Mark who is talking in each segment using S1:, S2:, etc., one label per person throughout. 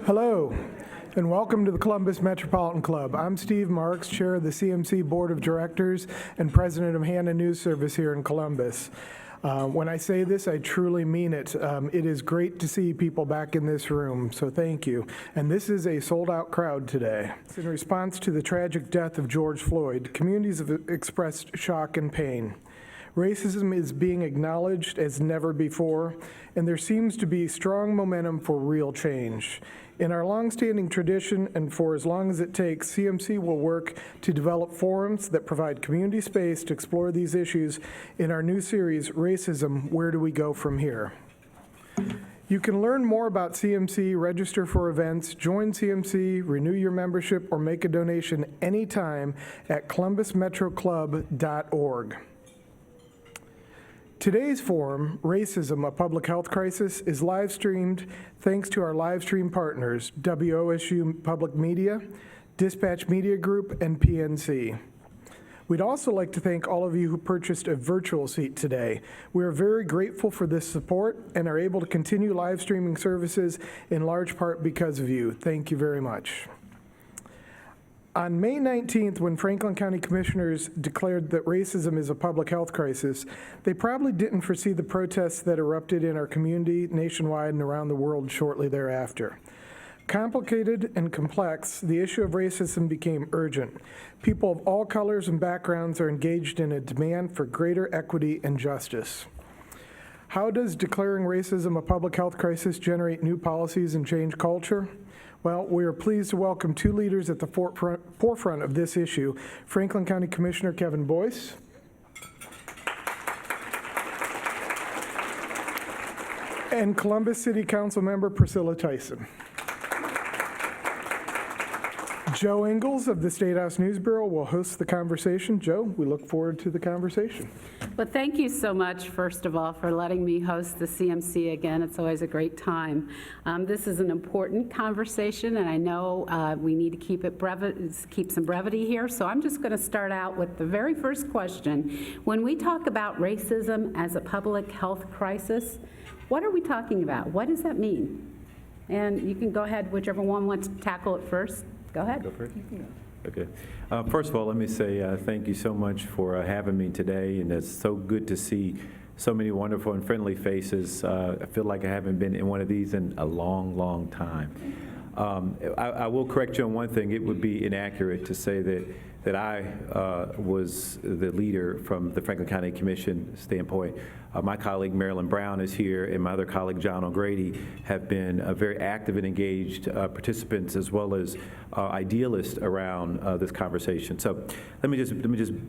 S1: Hello, and welcome to the Columbus Metropolitan Club. I'm Steve Marks, Chair of the CMC Board of Directors and President of Hannah News Service here in Columbus. When I say this, I truly mean it. It is great to see people back in this room, so thank you. And this is a sold-out crowd today. In response to the tragic death of George Floyd, communities have expressed shock and pain. Racism is being acknowledged as never before, and there seems to be strong momentum for real change. In our longstanding tradition, and for as long as it takes, CMC will work to develop forums that provide community space to explore these issues in our new series, Racism, Where Do We Go From Here? You can learn more about CMC, register for events, join CMC, renew your membership, or make a donation anytime at columbusmetroclub.org. Today's forum, Racism, a Public Health Crisis, is live streamed thanks to our live stream partners, WOSU Public Media, Dispatch Media Group, and PNC. We'd also like to thank all of you who purchased a virtual seat today. We are very grateful for this support and are able to continue live streaming services in large part because of you. Thank you very much. On May 19th, when Franklin County Commissioners declared that racism is a public health crisis, they probably didn't foresee the protests that erupted in our community nationwide and around the world shortly thereafter. Complicated and complex, the issue of racism became urgent. People of all colors and backgrounds are engaged in a demand for greater equity and justice. How does declaring racism a public health crisis generate new policies and change culture? Well, we are pleased to welcome two leaders at the forefront of this issue, Franklin County Commissioner Kevin Boyce and Columbus City Council member Priscilla Tyson. Joe Ingles of the State House News Bureau will host the conversation. Joe, we look forward to the conversation.
S2: Well, thank you so much, first of all, for letting me host the CMC again. It's always a great time. This is an important conversation, and I know we need to keep some brevity here, so I'm just going to start out with the very first question. When we talk about racism as a public health crisis, what are we talking about? What does that mean? And you can go ahead, whichever one wants to tackle it first. Go ahead.
S3: Go first? Okay. First of all, let me say thank you so much for having me today, and it's so good to see so many wonderful and friendly faces. I feel like I haven't been in one of these in a long, long time. I will correct you on one thing. It would be inaccurate to say that I was the leader from the Franklin County Commission standpoint. My colleague Marilyn Brown is here, and my other colleague John O'Grady have been very active and engaged participants as well as idealists around this conversation. So let me just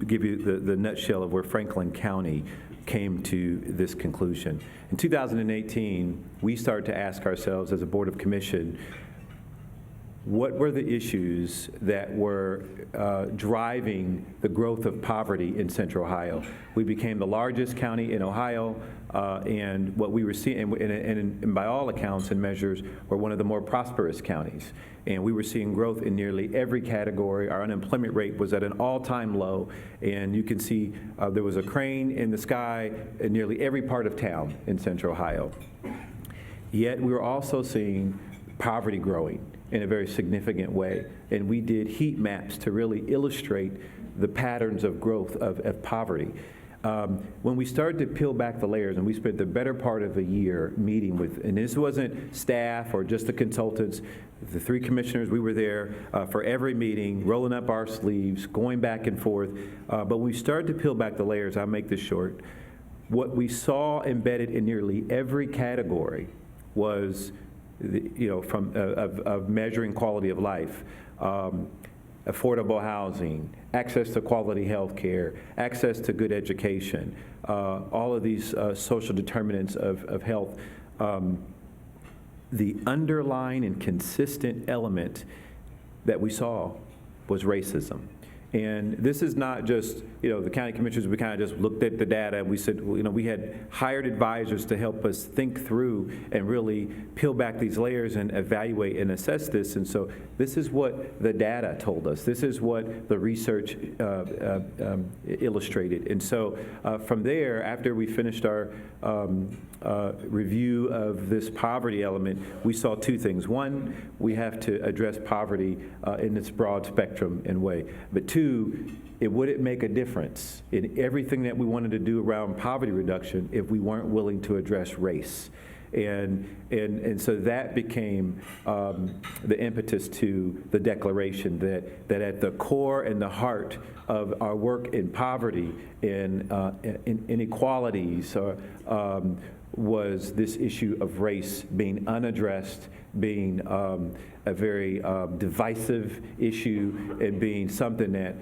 S3: give you the nutshell of where Franklin County came to this conclusion. In 2018, we started to ask ourselves as a Board of Commission, what were the issues that were driving the growth of poverty in Central Ohio? We became the largest county in Ohio, and what we were seeing, and by all accounts and measures, were one of the more prosperous counties. And we were seeing growth in nearly every category. Our unemployment rate was at an all-time low, and you can see there was a crane in the sky in nearly every part of town in Central Ohio. Yet we were also seeing poverty growing in a very significant way. And we did heat maps to really illustrate the patterns of growth of poverty. When we started to peel back the layers, and we spent the better part of a year meeting with, and this wasn't staff or just the consultants, the three commissioners, we were there for every meeting, rolling up our sleeves, going back and forth. But we started to peel back the layers. I'll make this short. What we saw embedded in nearly every category was of measuring quality of life, affordable housing, access to quality health care, access to good education, all of these social determinants of health. The underlying and consistent element that we saw was racism. And this is not just, the county commissioners, we kind of just looked at the data and we said, we had hired advisors to help us think through and really peel back these layers and evaluate and assess this. And so this is what the data told us. This is what the research illustrated. And so from there, after we finished our review of this poverty element, we saw two things. One, we have to address poverty in its broad spectrum and way. But two, it wouldn't make a difference in everything that we wanted to do around poverty reduction if we weren't willing to address race. And so that became the impetus to the declaration that at the core and the heart of our work in poverty, in inequalities, was this issue of race being unaddressed, being a very divisive issue, and being something that,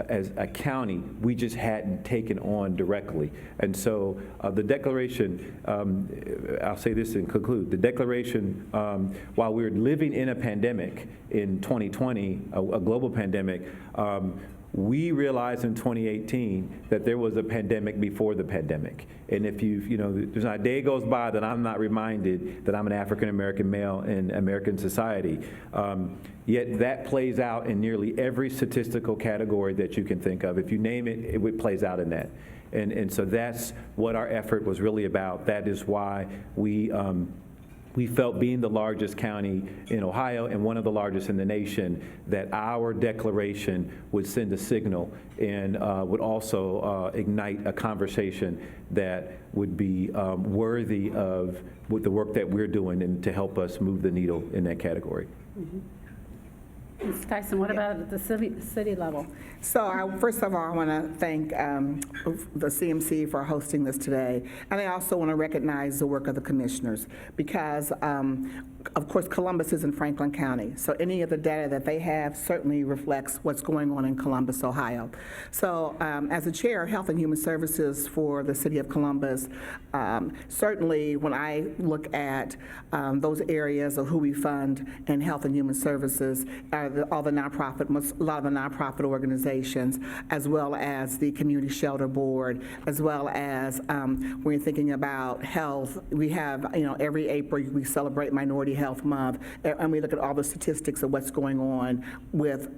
S3: as a county, we just hadn't taken on directly. And so the declaration, I'll say this and conclude, the declaration, while we were living in a pandemic in 2020, a global pandemic, we realized in 2018 that there was a pandemic before the pandemic. And if there's not a day goes by that I'm not reminded that I'm an African-American male in American society. Yet that plays out in nearly every statistical category that you can think of. If you name it, it plays out in that. And so that's what our effort was really about. That is why we felt, being the largest county in Ohio and one of the largest in the nation, that our declaration would send a signal and would also ignite a conversation that would be worthy of the work that we're doing and to help us move the needle in that category.
S2: Mm-hmm. Ms. Tyson, what about at the city level?
S4: So first of all, I want to thank the CMC for hosting this today. And I also want to recognize the work of the commissioners because, of course, Columbus is in Franklin County. So any of the data that they have certainly reflects what's going on in Columbus, Ohio. So as the chair of Health and Human Services for the city of Columbus, certainly when I look at those areas of who we fund in Health and Human Services, all the nonprofit, a lot of the nonprofit organizations, as well as the Community Shelter Board, as well as when you're thinking about health, we have, every April we celebrate Minority Health Month, and we look at all the statistics of what's going on with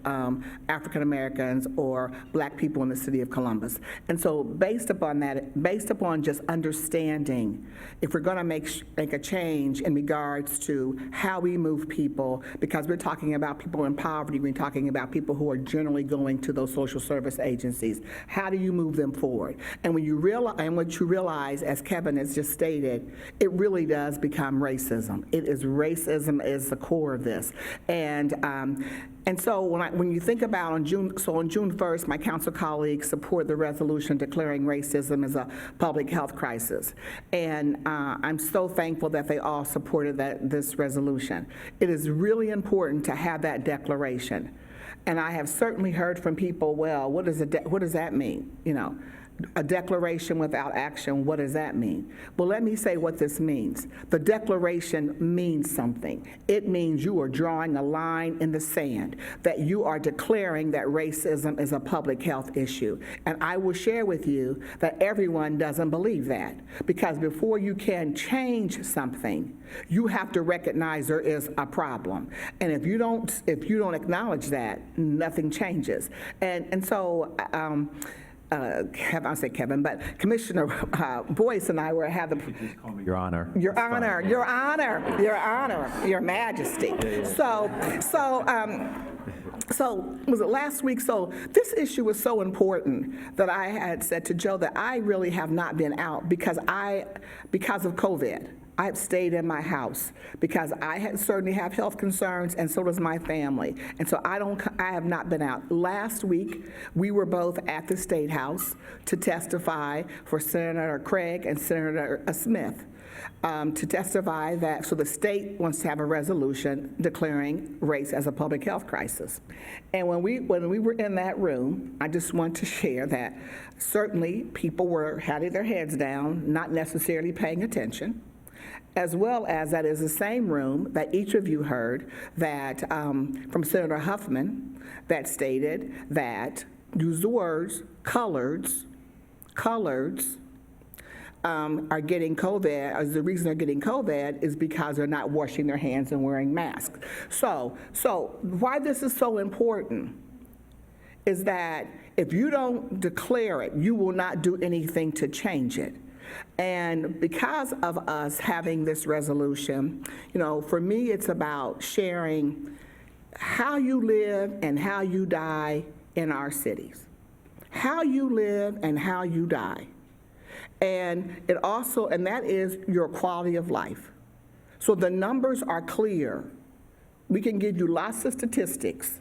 S4: African Americans or Black people in the city of Columbus. And so based upon that, based upon just understanding, if we're going to make a change in regards to how we move people, because we're talking about people in poverty, we're talking about people who are generally going to those social service agencies. How do you move them forward? And when you realize, as Kevin has just stated, it really does become racism. Racism is the core of this. And so when you think about on June 1st, my council colleagues support the resolution declaring racism as a public health crisis. And I'm so thankful that they all supported this resolution. It is really important to have that declaration. And I have certainly heard from people, well, what does that mean? A declaration without action, what does that mean? Well, let me say what this means. The declaration means something. It means you are drawing a line in the sand, that you are declaring that racism is a public health issue. And I will share with you that everyone doesn't believe that, because before you can change something, you have to recognize there is a problem. And if you don't acknowledge that, nothing changes. And so, Kevin, but Commissioner Boyce and I had the.
S3: Just call me Your Honor.
S4: Your Honor, Your Honor, Your Honor, Your Majesty. So was it last week? So this issue was so important that I had said to Joe that I really have not been out because of COVID. I've stayed in my house because I certainly have health concerns, and so does my family. And so I have not been out. Last week, we were both at the State House to testify for Senator Craig and Senator Smith. To testify that, so the state wants to have a resolution declaring race as a public health crisis. And when we were in that room, I just want to share that certainly people were having their heads down, not necessarily paying attention, as well as that is the same room that each of you heard that from Senator Huffman that stated that use the words, coloreds, are getting COVID, the reason they're getting COVID is because they're not washing their hands and wearing masks. So why this is so important is that if you don't declare it, you will not do anything to change it. And because of us having this resolution, for me, it's about sharing how you live and how you die in our cities. How you live and how you die. And that is your quality of life. So the numbers are clear. We can give you lots of statistics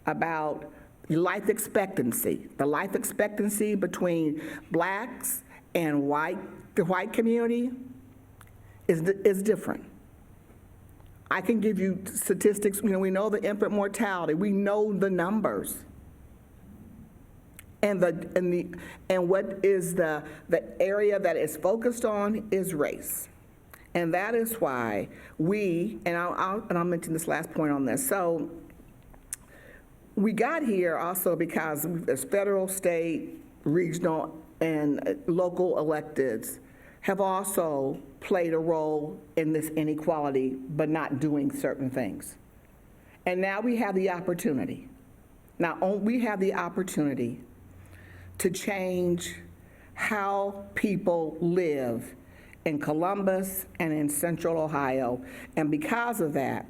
S4: about life expectancy. The life expectancy between blacks and the white community is different. I can give you statistics. We know the infant mortality. We know the numbers. And what is the area that is focused on is race. And that is why I'll mention this last point on this. So we got here also because there's federal, state, regional, and local electeds have also played a role in this inequality, but not doing certain things. And now we have the opportunity. To change how people live in Columbus and in Central Ohio. And because of that,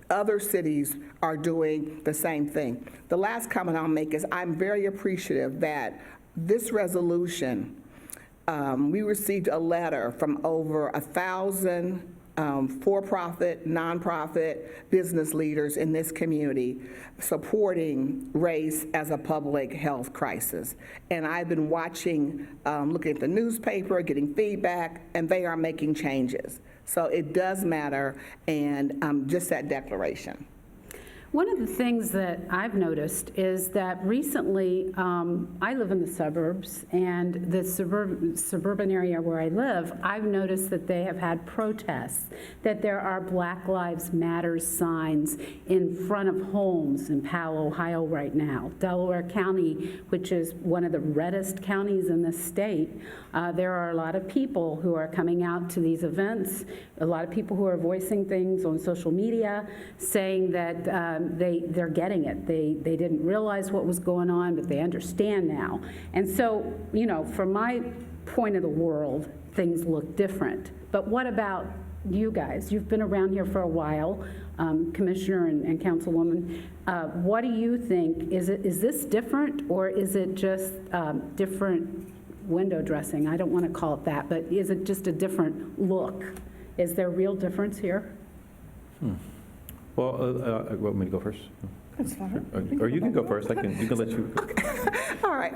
S4: other cities are doing the same thing. The last comment I'll make is I'm very appreciative that this resolution, we received a letter from over 1,000 for-profit, nonprofit business leaders in this community supporting race as a public health crisis. And I've been watching, looking at the newspaper, getting feedback, and they are making changes. So it does matter, and just that declaration.
S2: One of the things that I've noticed is that recently, I live in the suburbs, and the suburban area where I live, I've noticed that they have had protests, that there are Black Lives Matter signs in front of homes in Powell, Ohio right now. Delaware County, which is one of the reddest counties in the state, there are a lot of people who are coming out to these events, a lot of people who are voicing things on social media, saying that they're getting it. They didn't realize what was going on, but they understand now. And so, from my point of the world, things look different. But what about you guys? You've been around here for a while, Commissioner and Councilwoman. What do you think? Is this different, or is it just different window dressing? I don't want to call it that, but is it just a different look? Is there real difference here?
S3: Well, want me to go first?
S4: That's fine.
S3: Or you can go first. You can let you.
S4: All right.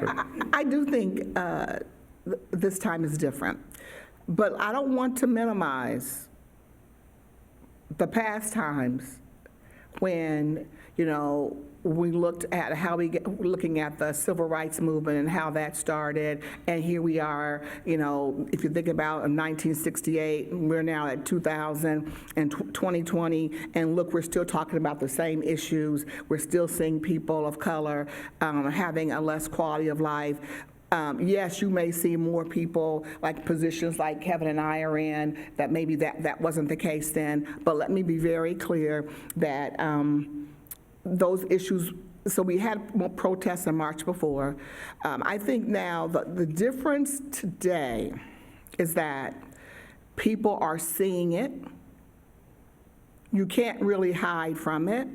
S4: I do think this time is different, but I don't want to minimize the past times when, we looked at looking at the civil rights movement and how that started, and here we are, if you think about 1968, we're now at 2000 and 2020, and look, we're still talking about the same issues. We're still seeing people of color having a less quality of life. Yes, you may see more people like positions like Kevin and I are in, that maybe that wasn't the case then, but let me be very clear that those issues, so we had more protests and march before. I think now the difference today is that people are seeing it. You can't really hide from it.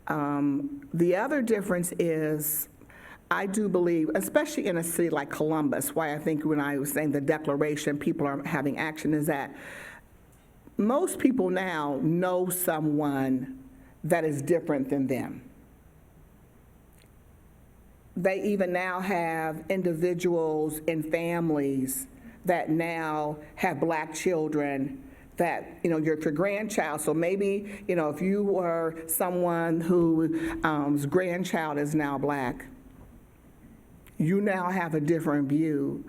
S4: The other difference is, I do believe, especially in a city like Columbus, why I think when I was saying the declaration, people are having action, is that most people now know someone that is different than them. They even now have individuals and families that now have Black children that, your grandchild, so maybe, if you were someone whose grandchild is now Black, you now have a different view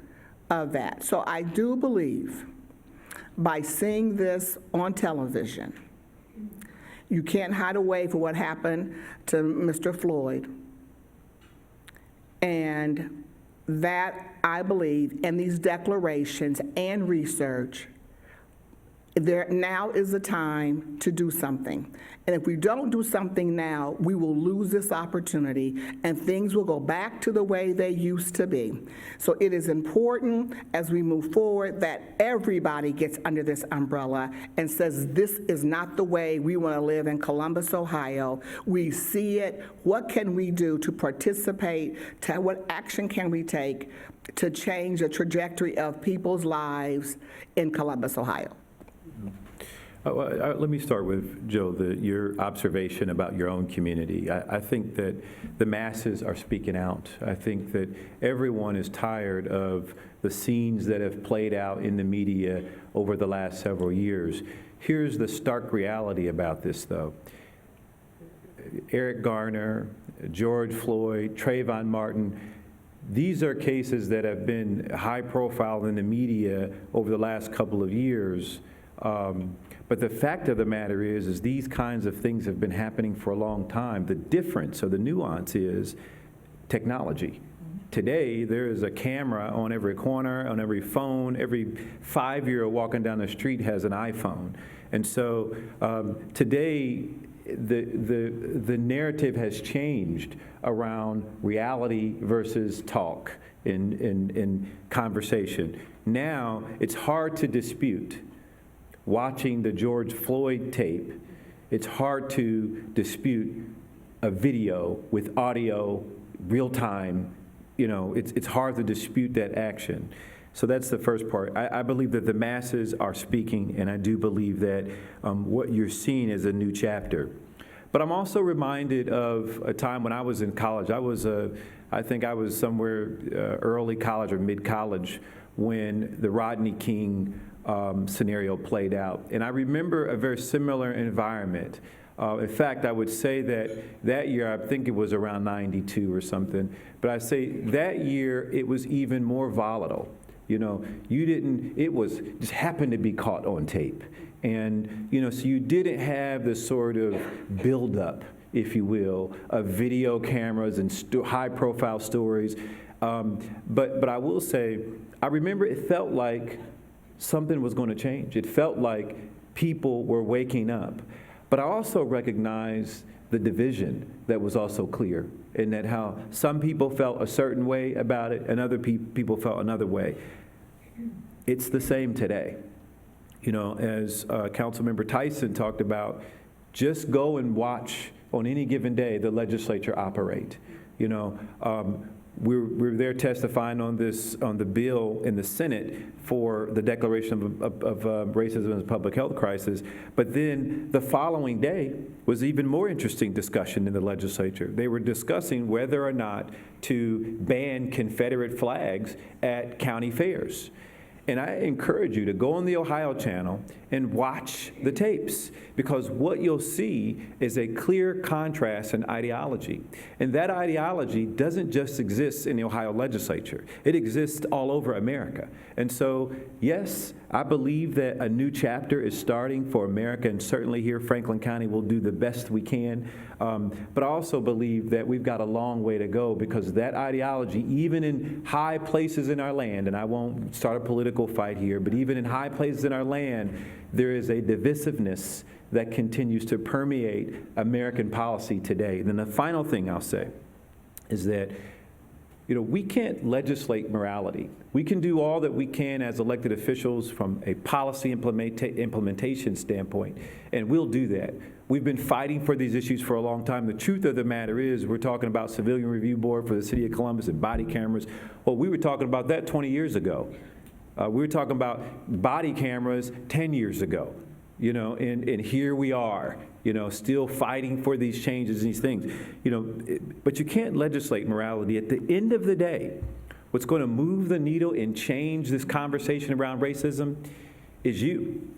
S4: of that. So I do believe by seeing this on television, you can't hide away from what happened to Mr. Floyd. And that, I believe, in these declarations and research, there now is the time to do something. And if we don't do something now, we will lose this opportunity and things will go back to the way they used to be. So it is important as we move forward that everybody gets under this umbrella and says, this is not the way we want to live in Columbus, Ohio. We see it. What can we do to participate? What action can we take to change the trajectory of people's lives in Columbus, Ohio?
S3: Let me start with, Joe, your observation about your own community. I think that the masses are speaking out. I think that everyone is tired of the scenes that have played out in the media over the last several years. Here's the stark reality about this, though. Eric Garner, George Floyd, Trayvon Martin, these are cases that have been high profile in the media over the last couple of years. But the fact of the matter is these kinds of things have been happening for a long time. The difference or the nuance is technology. Today, there is a camera on every corner, on every phone. Every 5-year-old walking down the street has an iPhone. And so today, the narrative has changed around reality versus talk in conversation. Now, it's hard to dispute. Watching the George Floyd tape, it's hard to dispute a video with audio, real time. You know, it's hard to dispute that action. So that's the first part. I believe that the masses are speaking, and I do believe that what you're seeing is a new chapter. But I'm also reminded of a time when I was in college. I think I was somewhere early college or mid-college when the Rodney King scenario played out. And I remember a very similar environment. In fact, I would say that year, I think it was around 92 or something, but I say that year it was even more volatile. You know, it just happened to be caught on tape. And, you know, so you didn't have the sort of buildup, if you will, of video cameras and high profile stories. But I will say, I remember it felt like something was going to change. It felt like people were waking up. But I also recognized the division that was also clear, in that how some people felt a certain way about it and other people felt another way. It's the same today. You know, as Councilmember Tyson talked about, just go and watch on any given day the legislature operate. You know, we're there testifying on the bill in the Senate for the declaration of racism as a public health crisis. But then the following day was even more interesting discussion in the legislature. They were discussing whether or not to ban Confederate flags at county fairs. And I encourage you to go on the Ohio Channel and watch the tapes, because what you'll see is a clear contrast in ideology. And that ideology doesn't just exist in the Ohio legislature. It exists all over America. And so, yes, I believe that a new chapter is starting for America, and certainly here Franklin County will do the best we can. But I also believe that we've got a long way to go, because that ideology, even in high places in our land, and I won't start a political fight here, but even in high places in our land, there is a divisiveness that continues to permeate American policy today. And then the final thing I'll say is that, you know, we can't legislate morality. We can do all that we can as elected officials from a policy implementation standpoint, and we'll do that. We've been fighting for these issues for a long time. The truth of the matter is we're talking about Civilian Review Board for the City of Columbus and body cameras. Well, we were talking about that 20 years ago. We were talking about body cameras 10 years ago, you know, and here we are, you know, still fighting for these changes and these things, you know, but you can't legislate morality. At the end of the day, what's going to move the needle and change this conversation around racism is you.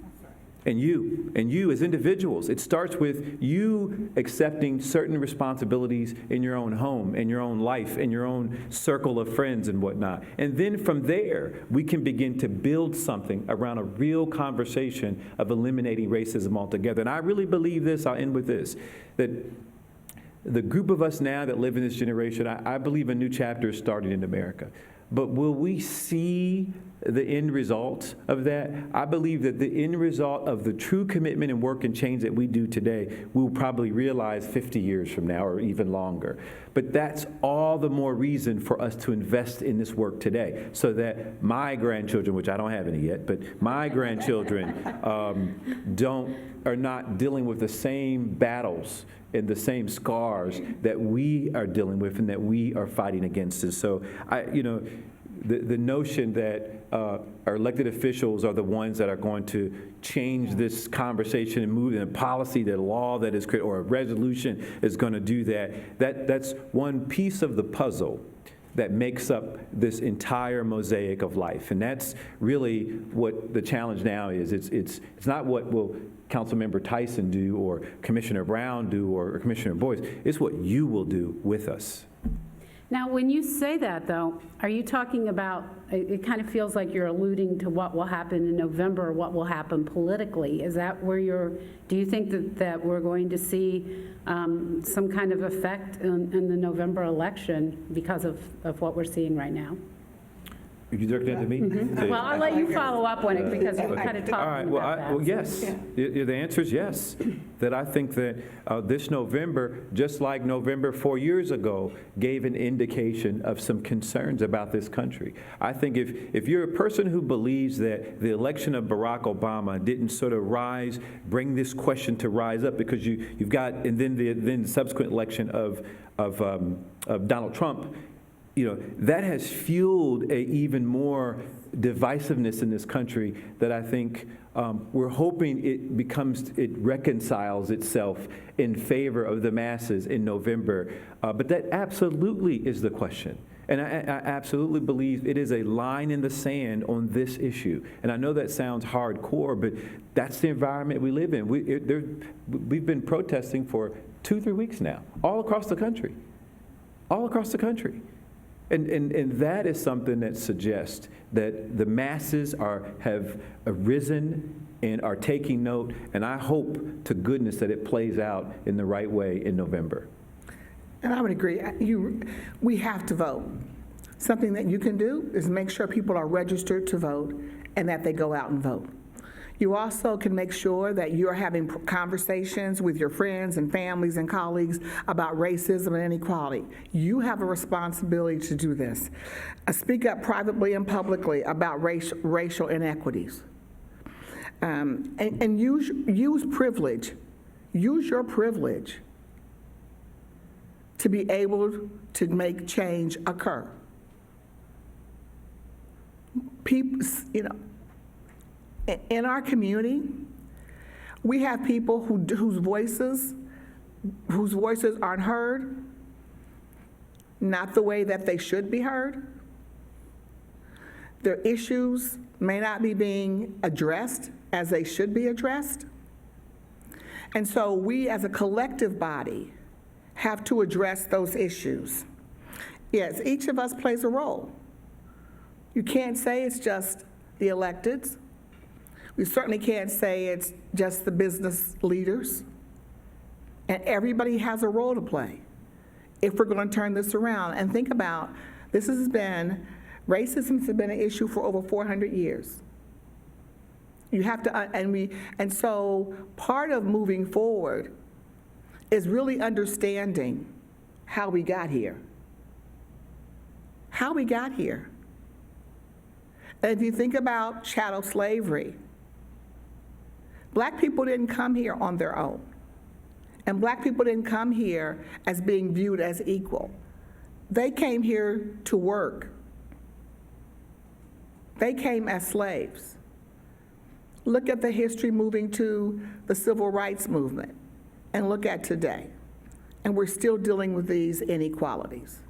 S3: And you as individuals. It starts with you accepting certain responsibilities in your own home, in your own life, in your own circle of friends and whatnot. And then from there, we can begin to build something around a real conversation of eliminating racism altogether. And I really believe this, I'll end with this, that the group of us now that live in this generation, I believe a new chapter is starting in America. But will we see the end result of that? I believe that the end result of the true commitment and work and change that we do today, we'll probably realize 50 years from now or even longer. But that's all the more reason for us to invest in this work today, so that my grandchildren, which I don't have any yet, but my grandchildren are not dealing with the same battles and the same scars that we are dealing with and that we are fighting against. And so, the notion that our elected officials are the ones that are going to change this conversation and move in a policy, that a law that is created or a resolution is going to do that's one piece of the puzzle that makes up this entire mosaic of life. And that's really what the challenge now is. It's not what will Councilmember Tyson do or Commissioner Brown do or Commissioner Boyce. It's what you will do with us.
S2: Now, when you say that, though, are you talking about, it kind of feels like you're alluding to what will happen in November or what will happen politically. Is that where do you think that we're going to see some kind of effect in the November election because of what we're seeing right now?
S3: Are you directing that to me?
S2: Well, I'll let you follow up on it because we're kind of talking
S3: All right.
S2: about that.
S3: Well, yes. The answer is yes. That I think that this November, just like November 4 years ago, gave an indication of some concerns about this country. I think if you're a person who believes that the election of Barack Obama didn't sort of bring this question to rise up, because you've got, and then the subsequent election of Donald Trump, that has fueled even more divisiveness in this country that I think we're hoping it reconciles itself in favor of the masses in November. But that absolutely is the question. And I absolutely believe it is a line in the sand on this issue. And I know that sounds hardcore, but that's the environment we live in. We've been protesting for 2-3 weeks now, all across the country. All across the country. And that is something that suggests that the masses have arisen and are taking note, and I hope to goodness that it plays out in the right way in November.
S4: And I would agree. We have to vote. Something that you can do is make sure people are registered to vote and that they go out and vote. You also can make sure that you're having conversations with your friends and families and colleagues about racism and inequality. You have a responsibility to do this. Speak up privately and publicly about racial inequities. And use privilege. Use your privilege to be able to make change occur. People, in our community, we have people whose voices aren't heard, not the way that they should be heard. Their issues may not be being addressed as they should be addressed. And so we as a collective body have to address those issues. Yes, each of us plays a role. You can't say it's just the electeds. We certainly can't say it's just the business leaders. And everybody has a role to play if we're going to turn this around. And think about, racism has been an issue for over 400 years. You have to, and so part of moving forward is really understanding how we got here. How we got here. And if you think about chattel slavery, Black people didn't come here on their own. And Black people didn't come here as being viewed as equal. They came here to work. They came as slaves. Look at the history moving to the civil rights movement, and look at today. And we're still dealing with these inequalities.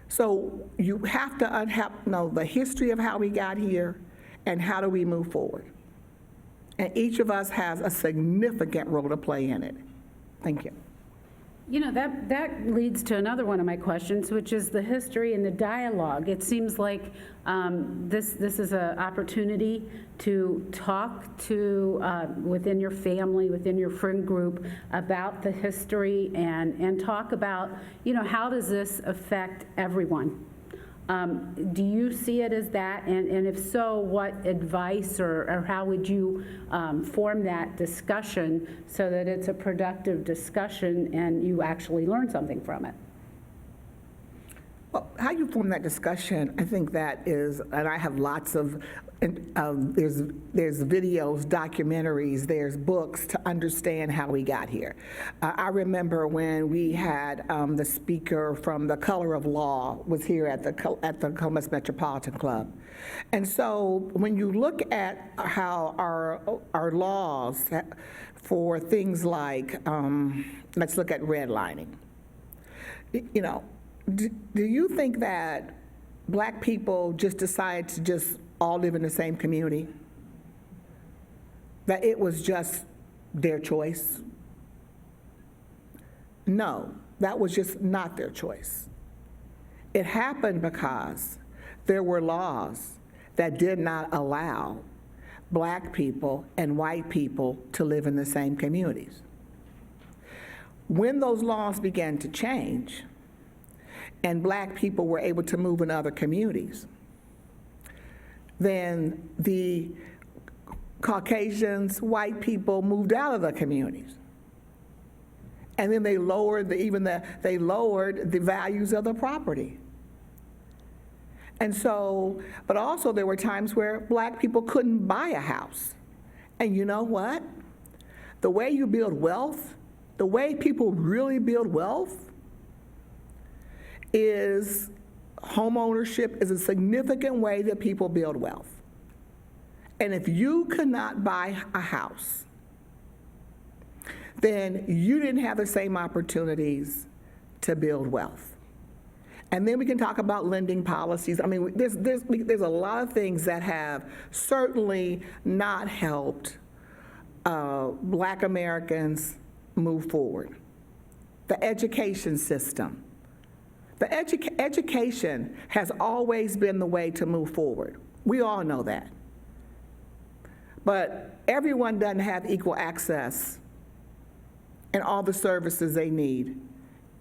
S4: So you have to know the history of how we got here and how do we move forward. And each of us has a significant role to play in it. Thank you.
S2: You know, that leads to another one of my questions, which is the history and the dialogue. It seems like this is an opportunity to talk to, within your family, within your friend group, about the history and talk about, you know, how does this affect everyone? Do you see it as that? And if so, what advice or how would you form that discussion so that it's a productive discussion and you actually learn something from it?
S4: Well, how you form that discussion, I think that is, and I have lots of, there's videos, documentaries, there's books to understand how we got here. I remember when we had the speaker from The Color of Law was here at the Columbus Metropolitan Club. And so when you look at how our laws for things like, let's look at redlining, you know, do you think that black people just decided to just all live in the same community? That it was just their choice? No, that was just not their choice. It happened because there were laws that did not allow black people and white people to live in the same communities. When those laws began to change, and black people were able to move in other communities, then the Caucasians, white people moved out of the communities. And then they lowered they lowered the values of the property. And so, but also there were times where black people couldn't buy a house. And you know what? The way you build wealth, the way people really build wealth, is home ownership is a significant way that people build wealth. And if you could not buy a house, then you didn't have the same opportunities to build wealth. And then we can talk about lending policies. I mean, there's a lot of things that have certainly not helped black Americans move forward. The education system. The education has always been the way to move forward. We all know that. But everyone doesn't have equal access and all the services they need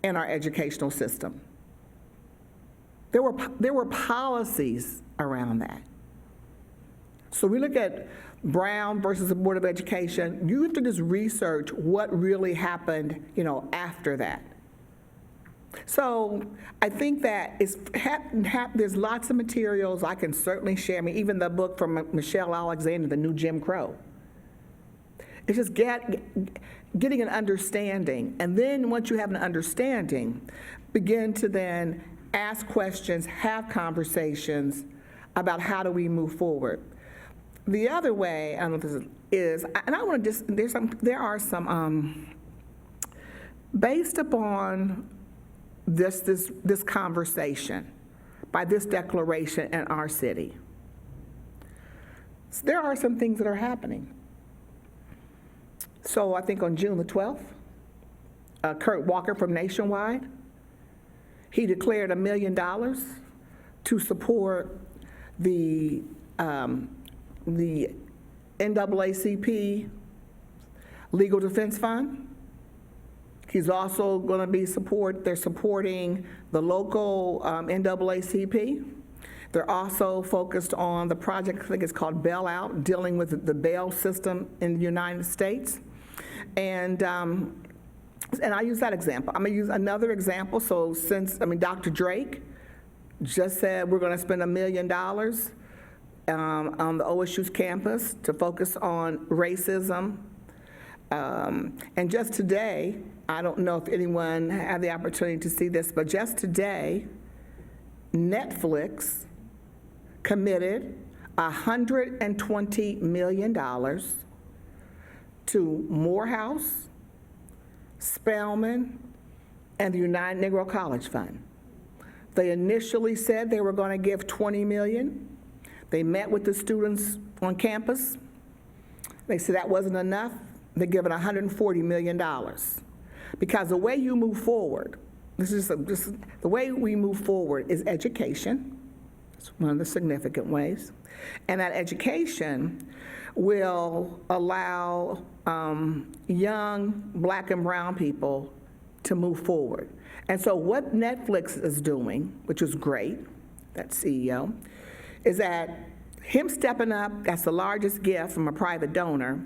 S4: in our educational system. There were policies around that. So we look at Brown versus the Board of Education. You have to just research what really happened, you know, after that. So I think that there's lots of materials I can certainly share. I mean, even the book from Michelle Alexander, The New Jim Crow. It's just getting an understanding. And then once you have an understanding, begin to then ask questions, have conversations about how do we move forward. The other way, I don't know if this is, and I want to just, there are some, based upon this conversation, by this declaration in our city, so there are some things that are happening. So I think on June the 12th, Kurt Walker from Nationwide, he declared $1 million to support the NAACP Legal Defense Fund. He's also going to be they're supporting the local NAACP. They're also focused on the project, I think it's called Bailout, dealing with the bail system in the United States. And I use that example. I'm going to use another example. So Dr. Drake just said we're going to spend $1 million on the OSU's campus to focus on racism. And just today, I don't know if anyone had the opportunity to see this, but just today, Netflix committed $120 million to Morehouse, Spelman, and the United Negro College Fund. They initially said they were going to give $20 million. They met with the students on campus. They said that wasn't enough. They're giving $140 million. Because the way you move forward, the way we move forward is education. It's one of the significant ways. And that education will allow young Black and brown people to move forward. And so what Netflix is doing, which is great, that CEO, is that him stepping up, that's the largest gift from a private donor,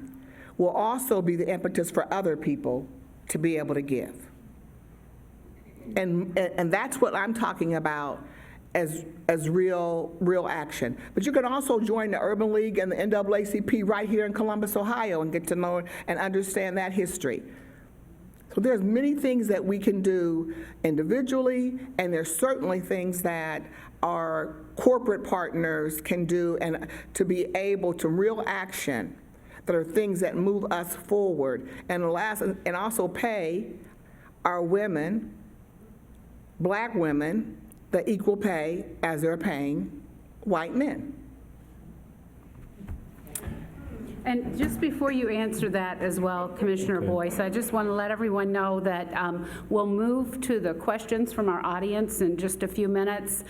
S4: will also be the impetus for other people to be able to give. And that's what I'm talking about as real action. But you can also join the Urban League and the NAACP right here in Columbus, Ohio, and get to know and understand that history. So there's many things that we can do individually, and there's certainly things that our corporate partners can do, and to be able to real action that are things that move us forward, and also pay our women, Black women, the equal pay as they're paying white men.
S2: And just before you answer that as well, Commissioner Boyce, I just want to let everyone know that we'll move to the questions from our audience in just a few minutes.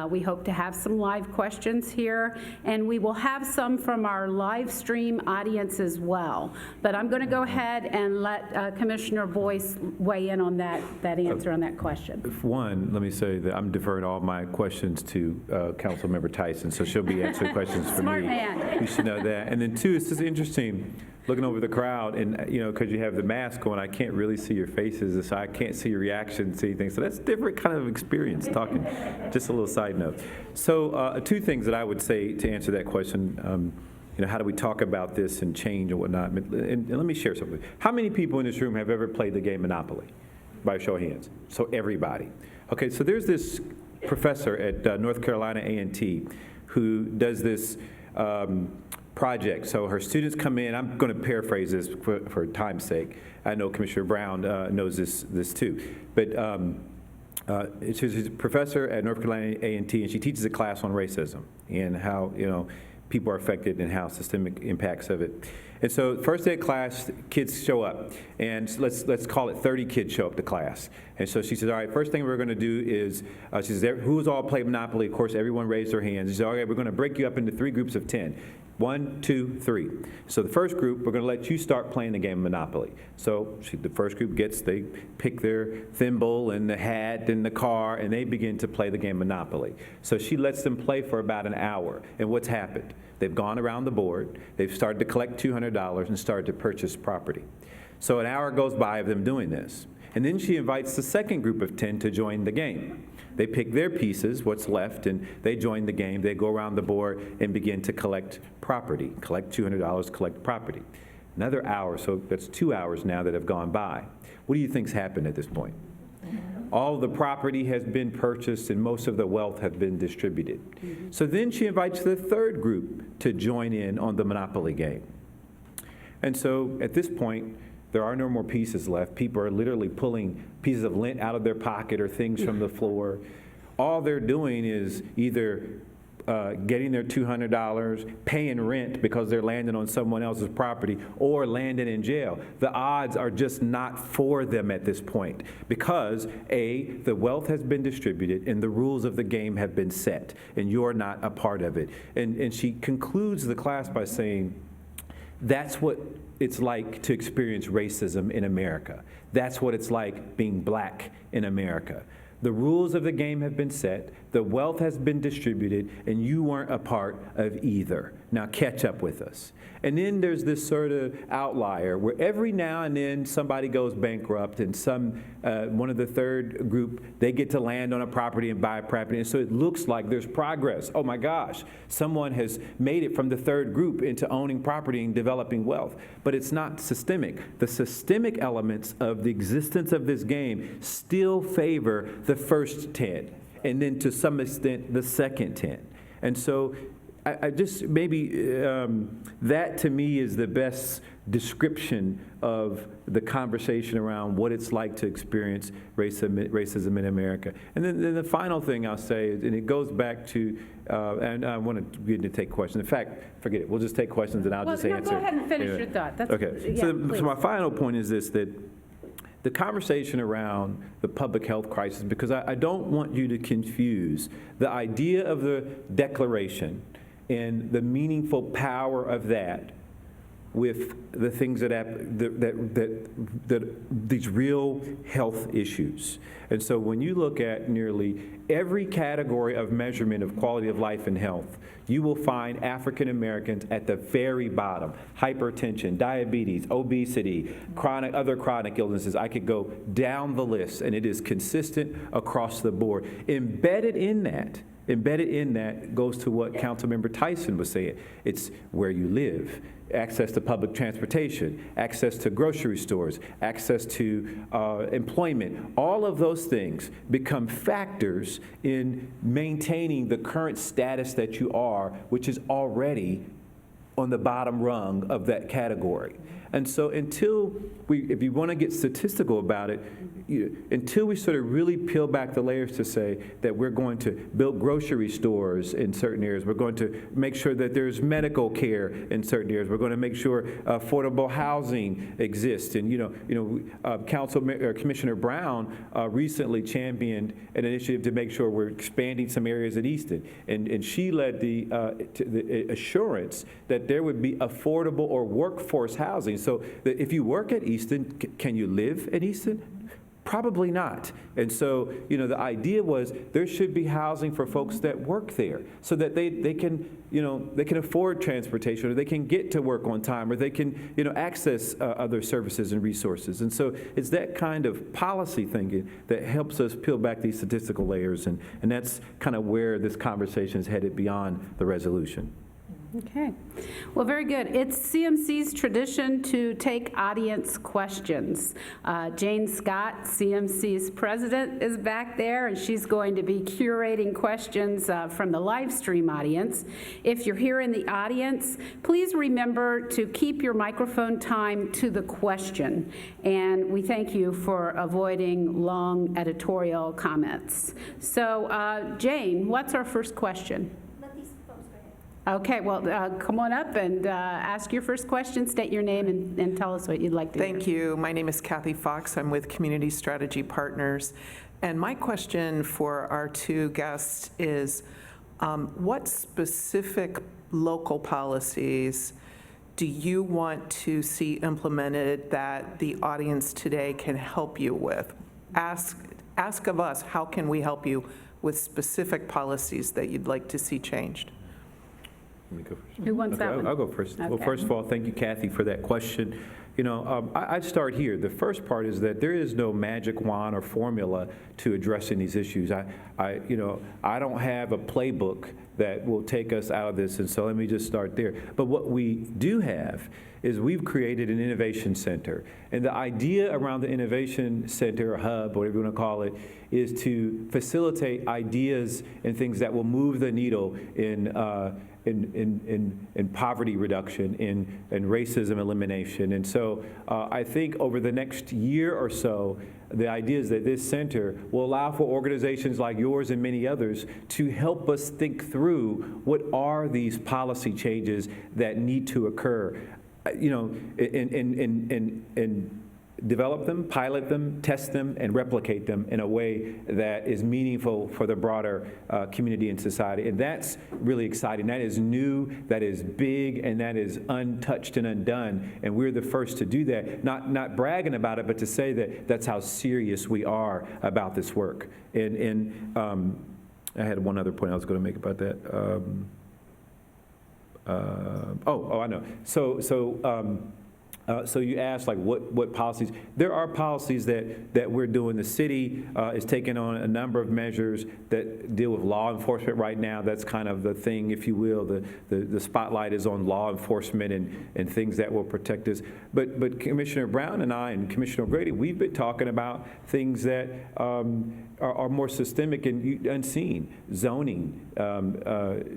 S2: We hope to have some live questions here, and we will have some from our live stream audience as well. But I'm going to go ahead and let Commissioner Boyce weigh in on that answer on that question.
S3: One, let me say that I'm deferring all my questions to Councilmember Tyson, so she'll be answering questions for
S2: Smart
S3: me.
S2: man.
S3: You should know that. And then two, it's just interesting looking over the crowd, and because you have the mask on, I can't really see your faces, so I can't see your reaction to anything. So that's a different kind of experience talking. Just a little side note. So two things that I would say to answer that question. How do we talk about this and change and whatnot? And let me share something. How many people in this room have ever played the game Monopoly? By a show of hands. So everybody. Okay, so there's this professor at North Carolina A&T who does this project. So her students come in. I'm going to paraphrase this for time's sake. I know Commissioner Brown knows this too. But she's a professor at North Carolina A&T, and she teaches a class on racism and how people are affected and how systemic impacts of it. And so first day of class, kids show up, and let's call it 30 kids show up to class. And so she says, all right, first thing we're going to do is, she says, who's all played Monopoly? Of course, everyone raised their hands. She said, all right, we're going to break you up into 3 groups of 10. 1, 2, 3. So the first group, we're going to let you start playing the game of Monopoly. So the first group they pick their thimble and the hat and the car, and they begin to play the game Monopoly. So she lets them play for about an hour. And what's happened? They've gone around the board, they've started to collect $200 and started to purchase property. So an hour goes by of them doing this. And then she invites the second group of 10 to join the game. They pick their pieces, what's left, and they join the game. They go around the board and begin to collect property, collect $200, collect property. Another hour, so that's 2 hours now that have gone by. What do you think's happened at this point? All the property has been purchased and most of the wealth has been distributed. So then she invites the third group to join in on the Monopoly game. And so at this point, there are no more pieces left. People are literally pulling pieces of lint out of their pocket or things from the floor. All they're doing is either getting their $200, paying rent because they're landing on someone else's property, or landing in jail. The odds are just not for them at this point because, A, the wealth has been distributed and the rules of the game have been set, and you're not a part of it. And she concludes the class by saying, that's what it's like to experience racism in America. That's what it's like being Black in America. The rules of the game have been set, the wealth has been distributed, and you weren't a part of either. Now catch up with us. And then there's this sort of outlier where every now and then somebody goes bankrupt, and one of the third group, they get to land on a property and buy a property, and so it looks like there's progress. Oh my gosh, someone has made it from the third group into owning property and developing wealth. But it's not systemic. The systemic elements of the existence of this game still favor the first 10, and then to some extent the second 10. And so I just maybe that to me is the best description of the conversation around what it's like to experience racism in America. And then the final thing I'll say is, and it goes back to, and I want to begin to take questions. In fact, forget it. We'll just take questions and I'll just answer.
S2: Go ahead and finish your thought.
S3: Okay. So my final point is this, that the conversation around the public health crisis, because I don't want you to confuse the idea of the declaration and the meaningful power of that with the things that these real health issues. And so when you look at nearly every category of measurement of quality of life and health, you will find African Americans at the very bottom. Hypertension, diabetes, obesity, other chronic illnesses. I could go down the list, and it is consistent across the board. Embedded in that goes to what Councilmember Tyson was saying. It's where you live, access to public transportation, access to grocery stores, access to employment. All of those things become factors in maintaining the current status that you are, which is already on the bottom rung of that category. And so if you want to get statistical about it, until we sort of really peel back the layers to say that we're going to build grocery stores in certain areas, we're going to make sure that there's medical care in certain areas, we're going to make sure affordable housing exists. And Commissioner Brown recently championed an initiative to make sure we're expanding some areas at Easton, and she led the assurance that there would be affordable or workforce housing. So that if you work at Easton, can you live at Easton? Probably not. And so, the idea was there should be housing for folks that work there so that they can afford transportation, or they can get to work on time, or they can, access other services and resources. And so it's that kind of policy thinking that helps us peel back these statistical layers. And that's kind of where this conversation is headed beyond the resolution.
S2: Okay. Well, very good. It's CMC's tradition to take audience questions. Jane Scott, CMC's president, is back there, and she's going to be curating questions from the live stream audience. If you're here in the audience, please remember to keep your microphone time to the question. And we thank you for avoiding long editorial comments. So, Jane, what's our first question? Okay, well, come on up and ask your first question, state your name, and tell us what you'd like to
S5: Thank you. My name is Kathy Fox. I'm with Community Strategy Partners. And my question for our two guests is, what specific local policies do you want to see implemented that the audience today can help you with? Ask of us, how can we help you with specific policies that you'd like to see changed?
S3: Let me go first.
S2: Who wants that one?
S3: I'll go first.
S2: Okay.
S3: Well, first of all, thank you, Kathy, for that question. I'd start here. The first part is that there is no magic wand or formula to addressing these issues. I don't have a playbook that will take us out of this, and so let me just start there. But what we do have is we've created an innovation center. And the idea around the innovation center, or hub, whatever you want to call it, is to facilitate ideas and things that will move the needle in poverty reduction, in racism elimination. And so I think over the next year or so, the idea is that this center will allow for organizations like yours and many others to help us think through what are these policy changes that need to occur, and develop them, pilot them, test them, and replicate them in a way that is meaningful for the broader community and society. And that's really exciting. That is new, that is big, and that is untouched and undone. And we're the first to do that, not bragging about it, but to say that that's how serious we are about this work. And I had one other point I was going to make about that. I know. So you asked, like, what policies? There are policies that we're doing. The city is taking on a number of measures that deal with law enforcement right now. That's kind of the thing, if you will. The spotlight is on law enforcement and things that will protect us. But Commissioner Brown and I and Commissioner O'Grady, we've been talking about things that are more systemic and unseen. Zoning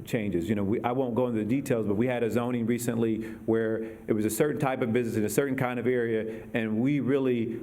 S3: changes. You know, I won't go into the details, but we had a zoning recently where it was a certain type of business in a certain kind of area, and we really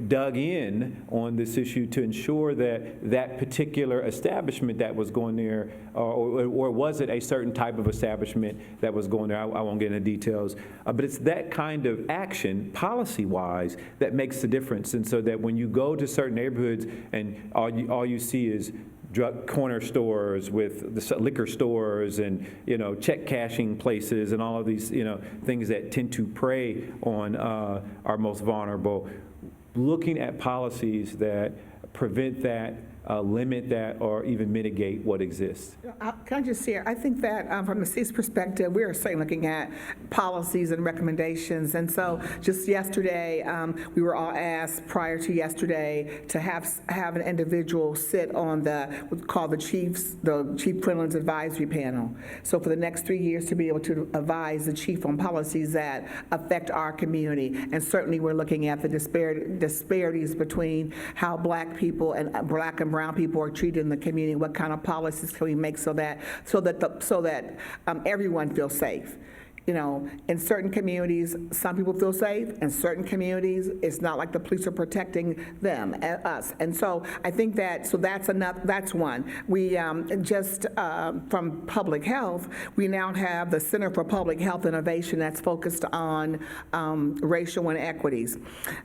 S3: dug in on this issue to ensure that that particular establishment that was going there, or was it a certain type of establishment that was going there? I won't get into details, but it's that kind of action, policy-wise, that makes the difference. And so that when you go to certain neighborhoods and all you see is drug corner stores with the liquor stores and, you know, check cashing places and all of these, you know, things that tend to prey on our most vulnerable, looking at policies that prevent that, limit that, or even mitigate what exists.
S4: Can I just share? I think that from the city's perspective, we are certainly looking at policies and recommendations. And so just yesterday, we were all asked prior to yesterday to have an individual sit on what's called the Chief Privileges Advisory Panel. So for the next 3 years to be able to advise the chief on policies that affect our community. And certainly we're looking at the disparities between how black people and black and brown people are treated in the community. What kind of policies can we make so that everyone feels safe? You know, in certain communities, some people feel safe. In certain communities, it's not like the police are protecting them, us. And so I think that's enough. That's one. We from public health, we now have the Center for Public Health Innovation that's focused on racial inequities,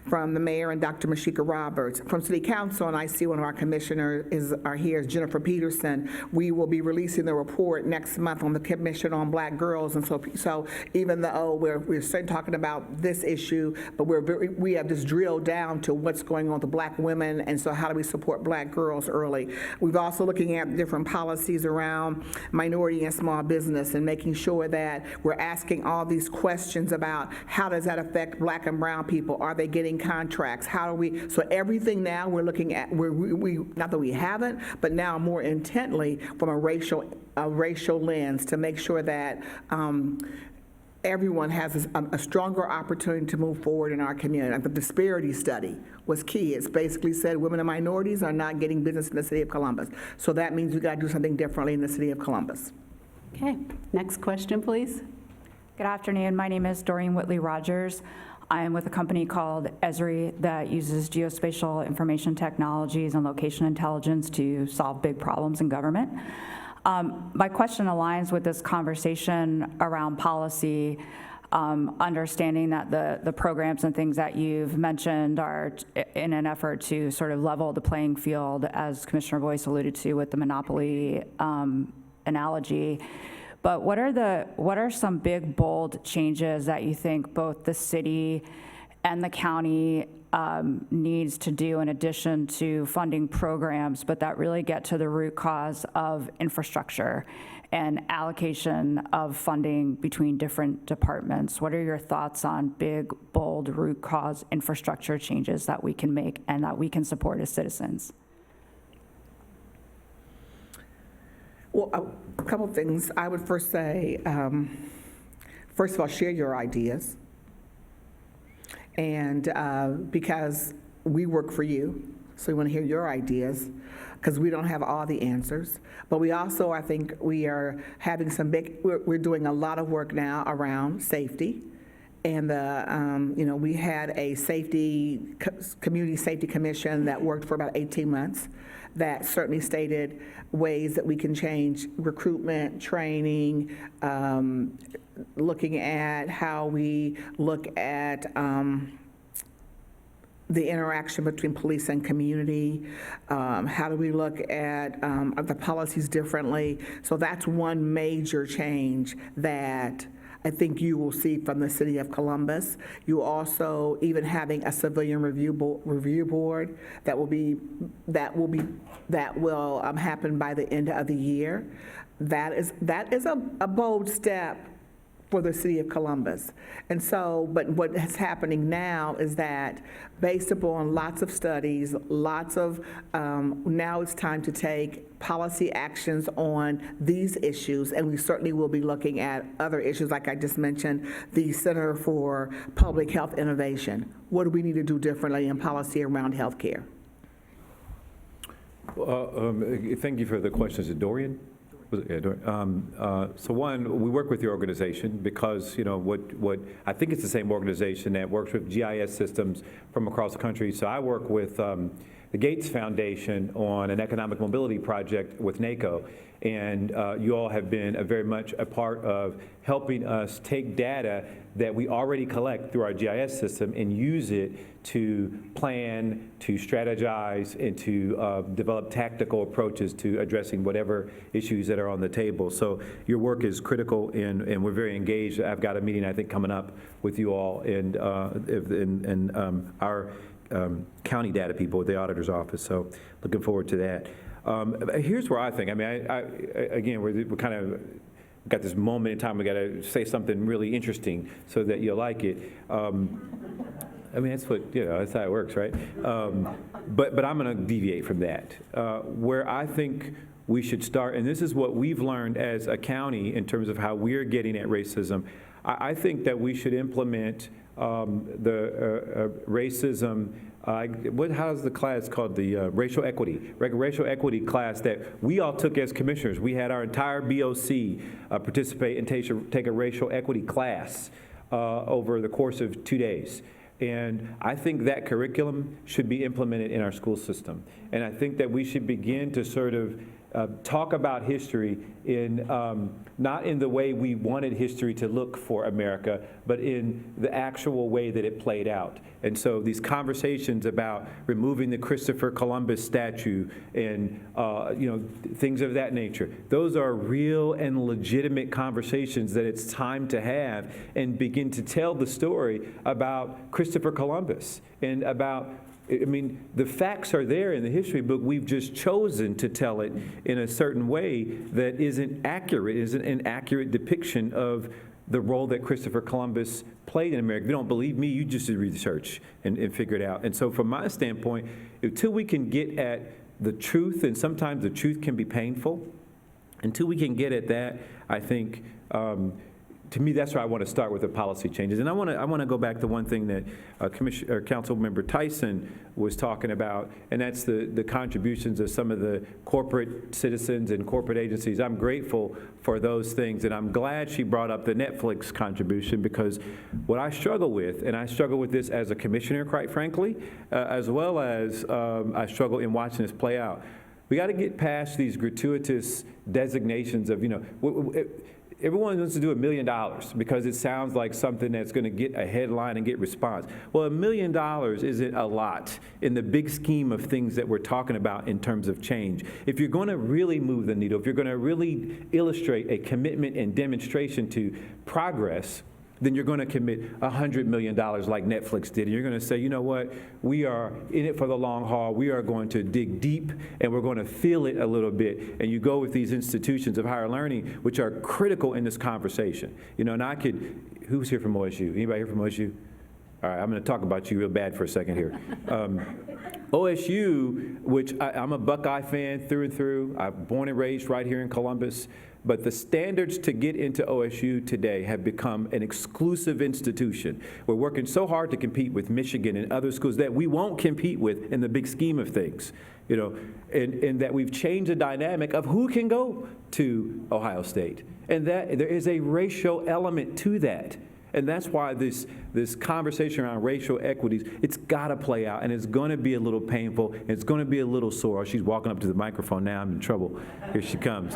S4: from the mayor and Dr. Mashika Roberts. From City Council, and I see one of our commissioners is Jennifer Peterson. We will be releasing the report next month on the Commission on Black Girls, and so even though we're certainly talking about this issue, but we have just drilled down to what's going on with the black women, and so how do we support black girls early. We've also looking at different policies around minority and small business and making sure that we're asking all these questions about how does that affect black and brown people? Are they getting contracts? How do we, so everything now we're looking at, we not that we haven't, but now more intently from a racial lens to make sure that everyone has a stronger opportunity to move forward in our community. The disparity study was key. It's basically said women and minorities are not getting business in the city of Columbus. So that means we got to do something differently in the city of Columbus.
S2: Okay, next question, please.
S6: Good afternoon. My name is Doreen Whitley Rogers. I am with a company called Esri that uses geospatial information technologies and location intelligence to solve big problems in government. My question aligns with this conversation around policy, understanding that the programs and things that you've mentioned are in an effort to sort of level the playing field, as Commissioner Boyce alluded to with the monopoly analogy. But what are some big, bold changes that you think both the city and the county needs to do in addition to funding programs, but that really get to the root cause of infrastructure and allocation of funding between different departments? What are your thoughts on big, bold, root cause infrastructure changes that we can make and that we can support as citizens?
S4: Well, a couple of things. I would first say, first of all, share your ideas. And because we work for you, so we want to hear your ideas, because we don't have all the answers. But we also, I think, we are having we're doing a lot of work now around safety. And we had a community safety commission that worked for about 18 months that certainly stated ways that we can change recruitment, training, looking at how we look at the interaction between police and community, how do we look at the policies differently. So that's one major change that I think you will see from the city of Columbus. You also even having a civilian review board that will happen by the end of the year. That is a bold step for the city of Columbus. And so, but what is happening now is that based upon lots of studies, now it's time to take policy actions on these issues, and we certainly will be looking at other issues, like I just mentioned, the Center for Public Health Innovation. What do we need to do differently in policy around healthcare?
S3: Thank you for the question. Is it Dorian? Was it? Yeah, Dorian. So one, we work with your organization because, what I think it's the same organization that works with GIS systems from across the country. So I work with the Gates Foundation on an economic mobility project with NACO. And you all have been very much a part of helping us take data that we already collect through our GIS system and use it to plan, to strategize, and to develop tactical approaches to addressing whatever issues that are on the table. So your work is critical, and we're very engaged. I've got a meeting, I think, coming up with you all and our county data people with the auditor's office. So looking forward to that. Here's where I think, again, we're kind of got this moment in time, we got to say something really interesting so that you'll like it. That's what, that's how it works, right? But I'm going to deviate from that. Where I think we should start, and this is what we've learned as a county in terms of how we're getting at racism, I think that we should implement the racism. How's the class called? The racial equity class that we all took as commissioners. We had our entire BOC participate and take a racial equity class over the course of 2 days. And I think that curriculum should be implemented in our school system. And I think that we should begin to sort of talk about history in not in the way we wanted history to look for America, but in the actual way that it played out. And so these conversations about removing the Christopher Columbus statue and things of that nature, those are real and legitimate conversations that it's time to have and begin to tell the story about Christopher Columbus and about the facts are there in the history book. We've just chosen to tell it in a certain way that isn't an accurate depiction of the role that Christopher Columbus played in America. If you don't believe me, you just research and figure it out. And so from my standpoint, until we can get at the truth, and sometimes the truth can be painful, until we can get at that, I think to me, that's where I want to start with the policy changes. And I want to go back to one thing that Council Member Tyson was talking about, and that's the contributions of some of the corporate citizens and corporate agencies. I'm grateful for those things, and I'm glad she brought up the Netflix contribution, because what I struggle with, and I struggle with this as a commissioner, quite frankly, as well as I struggle in watching this play out. We got to get past these gratuitous designations of, everyone wants to do $1 million because it sounds like something that's going to get a headline and get response. Well, $1 million isn't a lot in the big scheme of things that we're talking about in terms of change. If you're going to really move the needle, if you're going to really illustrate a commitment and demonstration to progress, then you're going to commit $100 million like Netflix did. And you're going to say, you know what, we are in it for the long haul. We are going to dig deep, and we're going to feel it a little bit. And you go with these institutions of higher learning, which are critical in this conversation. And who's here from OSU? Anybody here from OSU? All right, I'm going to talk about you real bad for a second here. OSU, which I'm a Buckeye fan through and through. I'm born and raised right here in Columbus. But the standards to get into OSU today have become an exclusive institution. We're working so hard to compete with Michigan and other schools that we won't compete with in the big scheme of things, and that we've changed the dynamic of who can go to Ohio State. And that there is a racial element to that. And that's why this conversation around racial equities, it's got to play out, and it's going to be a little painful, and it's going to be a little sore. She's walking up to the microphone now. I'm in trouble. Here she comes.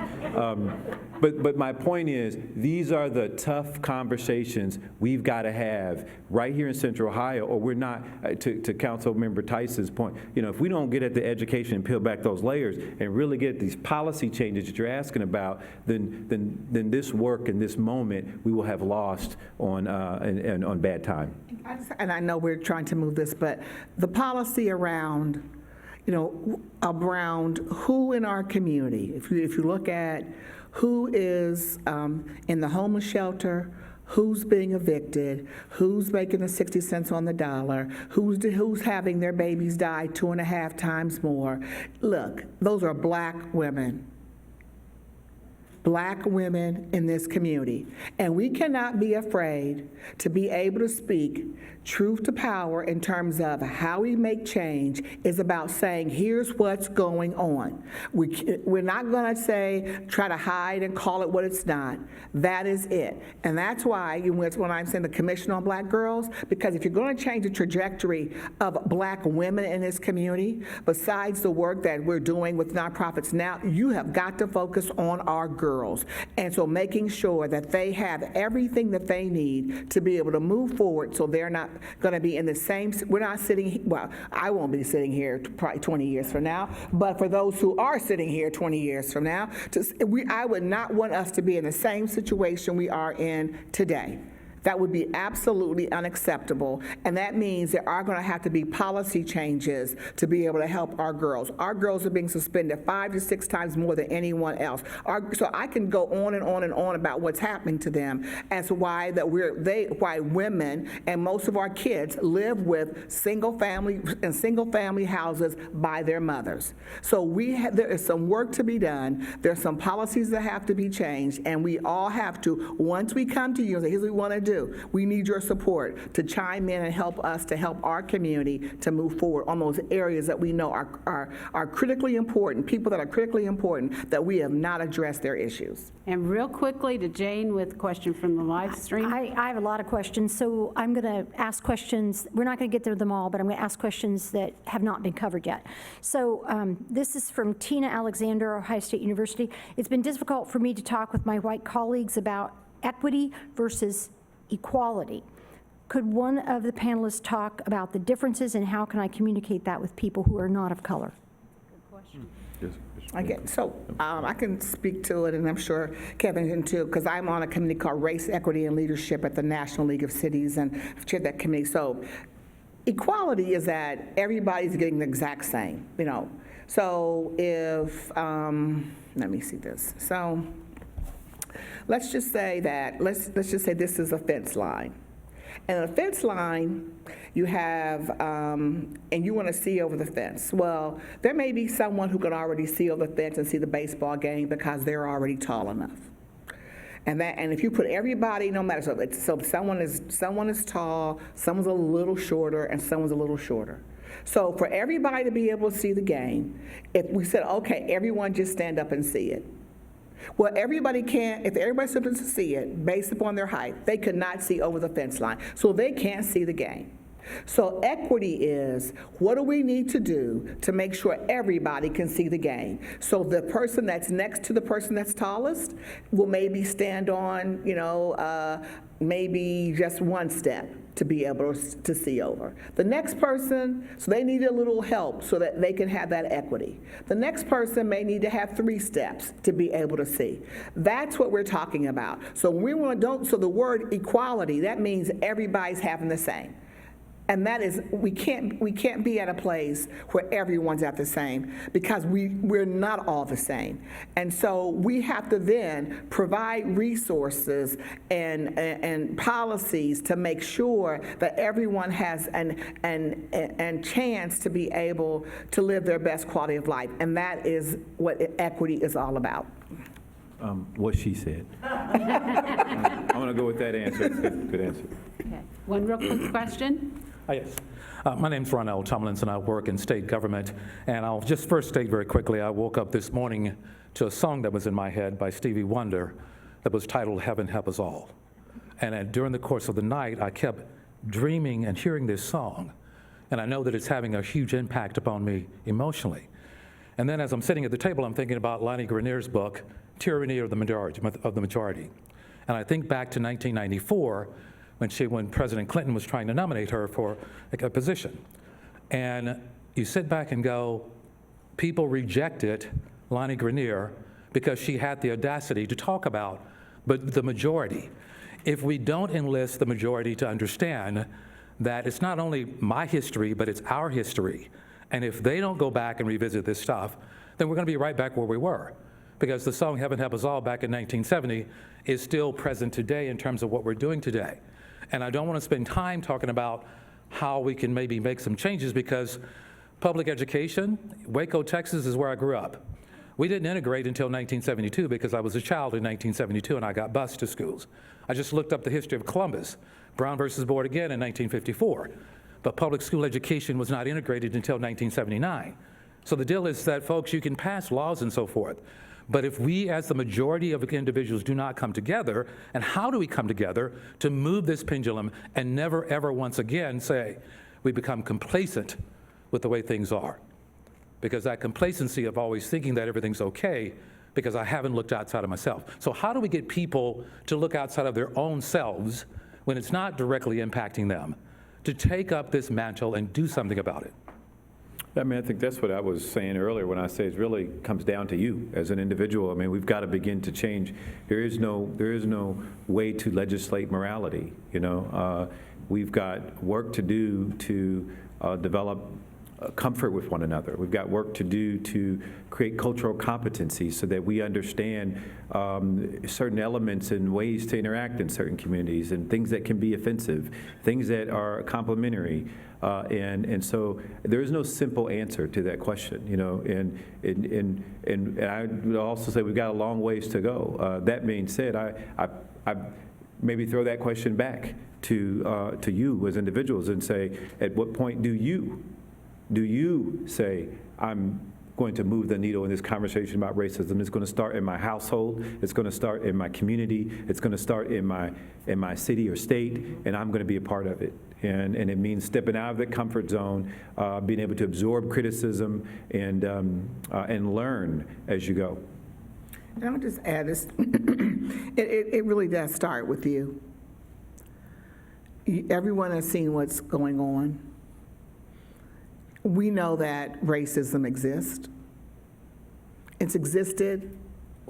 S3: But my point is, these are the tough conversations we've got to have right here in Central Ohio, or we're not, to Council Member Tyson's point, if we don't get at the education and peel back those layers and really get at these policy changes that you're asking about, then this work and this moment we will have lost on bad time.
S4: And I know we're trying to move this, but the policy around, around who in our community, if you look at who is in the homeless shelter, who's being evicted, who's making the 60 cents on the dollar, who's having their babies die 2.5 times more. Look, those are Black women. Black women in this community. And we cannot be afraid to be able to speak truth to power in terms of how we make change is about saying, here's what's going on. We're not going to say, try to hide and call it what it's not. That is it. And that's why when I'm saying the Commission on Black Girls, because if you're going to change the trajectory of Black women in this community, besides the work that we're doing with nonprofits now, you have got to focus on our girls. And so making sure that they have everything that they need to be able to move forward so they're not going to be in the same, we're not sitting, well, I won't be sitting here probably 20 years from now, but for those who are sitting here 20 years from now, I would not want us to be in the same situation we are in today. That would be absolutely unacceptable, and that means there are going to have to be policy changes to be able to help our girls. Our girls are being suspended 5 to 6 times more than anyone else. So I can go on and on and on about what's happening to them as to why women and most of our kids live with single family houses by their mothers. So there is some work to be done. There's some policies that have to be changed, and we all have to, once we come to you and say, here's what we want to do. We need your support to chime in and help us to help our community to move forward on those areas that we know are critically important, people that are critically important, that we have not addressed their issues.
S2: And real quickly to Jane with a question from the live stream.
S7: I have a lot of questions, so I'm going to ask questions. We're not going to get through them all, but I'm going to ask questions that have not been covered yet. So this is from Tina Alexander, Ohio State University. It's been difficult for me to talk with my white colleagues about equity versus equality. Could one of the panelists talk about the differences and how can I communicate that with people who are not of color?
S3: Yes.
S4: I can speak to it, and I'm sure Kevin can too, because I'm on a committee called Race, Equity, and Leadership at the National League of Cities, and I've chaired that committee. So equality is that everybody's getting the exact same, So if, let me see this. So let's just say this is a fence line. And a fence line, you have, and you want to see over the fence. Well, there may be someone who can already see over the fence and see the baseball game because they're already tall enough. And if you put everybody, no matter, so someone is tall, someone's a little shorter, and someone's a little shorter. So for everybody to be able to see the game, if we said, okay, everyone just stand up and see it. Well, everybody can't, if everybody's supposed to see it based upon their height, they could not see over the fence line. So they can't see the game. So equity is, what do we need to do to make sure everybody can see the game? So the person that's next to the person that's tallest will maybe stand on, maybe just one step to be able to see over. The next person, so they need a little help so that they can have that equity. The next person may need to have 3 steps to be able to see. That's what we're talking about. So so the word equality, that means everybody's having the same. And that is, we can't be at a place where everyone's at the same, because we're not all the same. And so we have to then provide resources and policies to make sure that everyone has an chance to be able to live their best quality of life. And that is what equity is all about.
S3: What she said. I'm going to go with that answer. It's a good answer.
S2: Okay. One real quick question.
S8: Yes. My name's Ronald Tomlinson. I work in state government, and I'll just first state very quickly, I woke up this morning to a song that was in my head by Stevie Wonder that was titled Heaven Help Us All. And during the course of the night, I kept dreaming and hearing this song, and I know that it's having a huge impact upon me emotionally. And then as I'm sitting at the table, I'm thinking about Lonnie Grenier's book, Tyranny of the Majority. And I think back to 1994, when President Clinton was trying to nominate her for a position. And you sit back and go, people rejected Lonnie Grenier because she had the audacity to talk about the majority. If we don't enlist the majority to understand that it's not only my history, but it's our history, and if they don't go back and revisit this stuff, then we're going to be right back where we were. Because the song Heaven Help Us All back in 1970 is still present today in terms of what we're doing today. And I don't want to spend time talking about how we can maybe make some changes, because public education, Waco, Texas is where I grew up. We didn't integrate until 1972 because I was a child in 1972 and I got bused to schools. I just looked up the history of Columbus, Brown versus Board again in 1954. But public school education was not integrated until 1979. So the deal is that, folks, you can pass laws and so forth, but if we as the majority of individuals do not come together, and how do we come together to move this pendulum and never ever once again say we become complacent with the way things are? Because that complacency of always thinking that everything's okay, because I haven't looked outside of myself. So how do we get people to look outside of their own selves when it's not directly impacting them, to take up this mantle and do something about it?
S3: I mean, I think that's what I was saying earlier when I say it really comes down to you as an individual. I mean, we've got to begin to change. There is no way to legislate morality, you know. We've got work to do to develop comfort with one another. We've got work to do to create cultural competency so that we understand certain elements and ways to interact in certain communities, and things that can be offensive, things that are complementary. And so there is no simple answer to that question, you know, and I would also say we've got a long ways to go. That being said, I maybe throw that question back to you as individuals and say, at what point do you say, I'm going to move the needle in this conversation about racism? It's going to start in my household, it's going to start in my community, it's going to start in my city or state, and I'm going to be a part of it. And it means stepping out of the comfort zone, being able to absorb criticism and learn as you go.
S4: And I'll just add this, it really does start with you. Everyone has seen what's going on. We know that racism exists. It's existed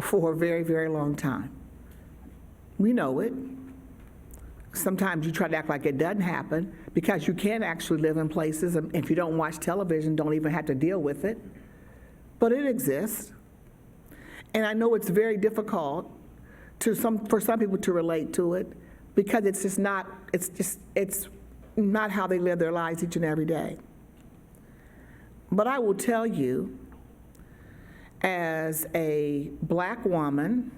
S4: for a very, very long time. We know it. Sometimes you try to act like it doesn't happen because you can actually live in places, and if you don't watch television, don't even have to deal with it. But it exists. And I know it's very difficult for some people to relate to it because it's not how they live their lives each and every day. But I will tell you, as a Black woman,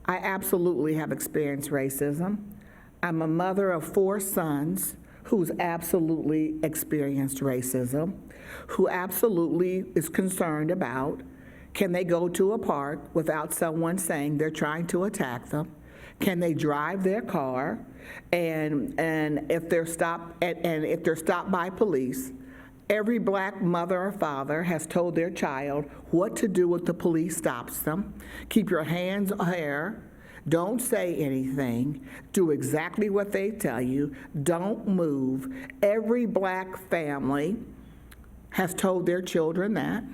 S4: I absolutely have experienced racism. I'm a mother of 4 sons who's absolutely experienced racism, who absolutely is concerned about, can they go to a park without someone saying they're trying to attack them? Can they drive their car? And if they're stopped by police, every Black mother or father has told their child what to do if the police stops them. Keep your hands there. Don't say anything. Do exactly what they tell you. Don't move. Every Black family has told their children that.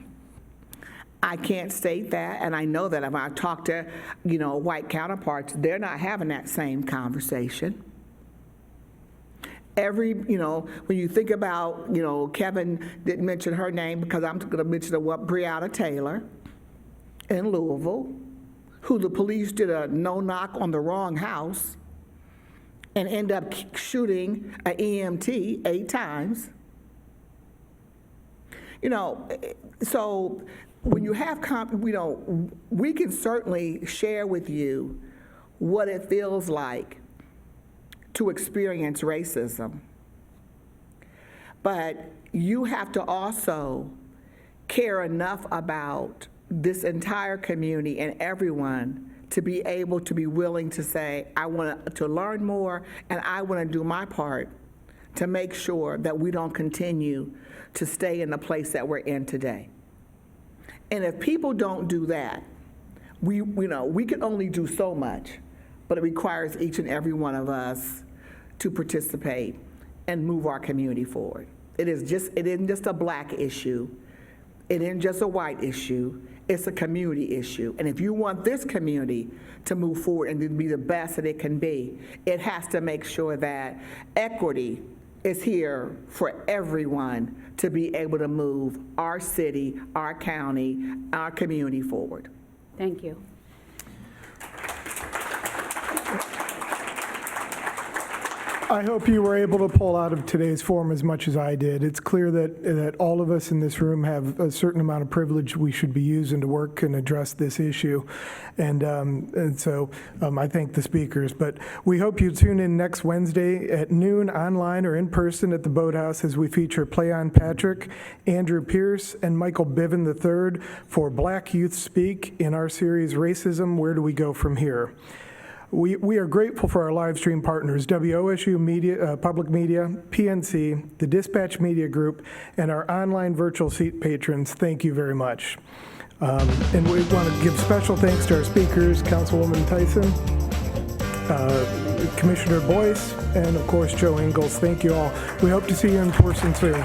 S4: I can't state that, and I know that if I talk to, white counterparts, they're not having that same conversation. When you think about, Kevin didn't mention her name because I'm going to mention Breonna Taylor in Louisville, who the police did a no-knock on the wrong house and end up shooting an EMT 8 times. So when you have, we can certainly share with you what it feels like to experience racism. But you have to also care enough about this entire community and everyone to be able to be willing to say, I want to learn more and I want to do my part to make sure that we don't continue to stay in the place that we're in today. And if people don't do that, we can only do so much, but it requires each and every one of us to participate and move our community forward. It isn't just a Black issue. It isn't just a white issue. It's a community issue. And if you want this community to move forward and to be the best that it can be, it has to make sure that equity is here for everyone to be able to move our city, our county, our community forward.
S2: Thank you.
S1: I hope you were able to pull out of today's forum as much as I did. It's clear that all of us in this room have a certain amount of privilege we should be using to work and address this issue. And so I thank the speakers. But we hope you tune in next Wednesday at noon, online or in person at the Boathouse, as we feature Play On Patrick, Andrew Pierce, and Michael Bivin III for Black Youth Speak in our series, Racism, Where Do We Go From Here? We are grateful for our live stream partners, WOSU Media, Public Media, PNC, the Dispatch Media Group, and our online virtual seat patrons. Thank you very much. And we want to give special thanks to our speakers, Councilwoman Tyson, Commissioner Boyce, and of course, Joe Ingles. Thank you all. We hope to see you in person soon.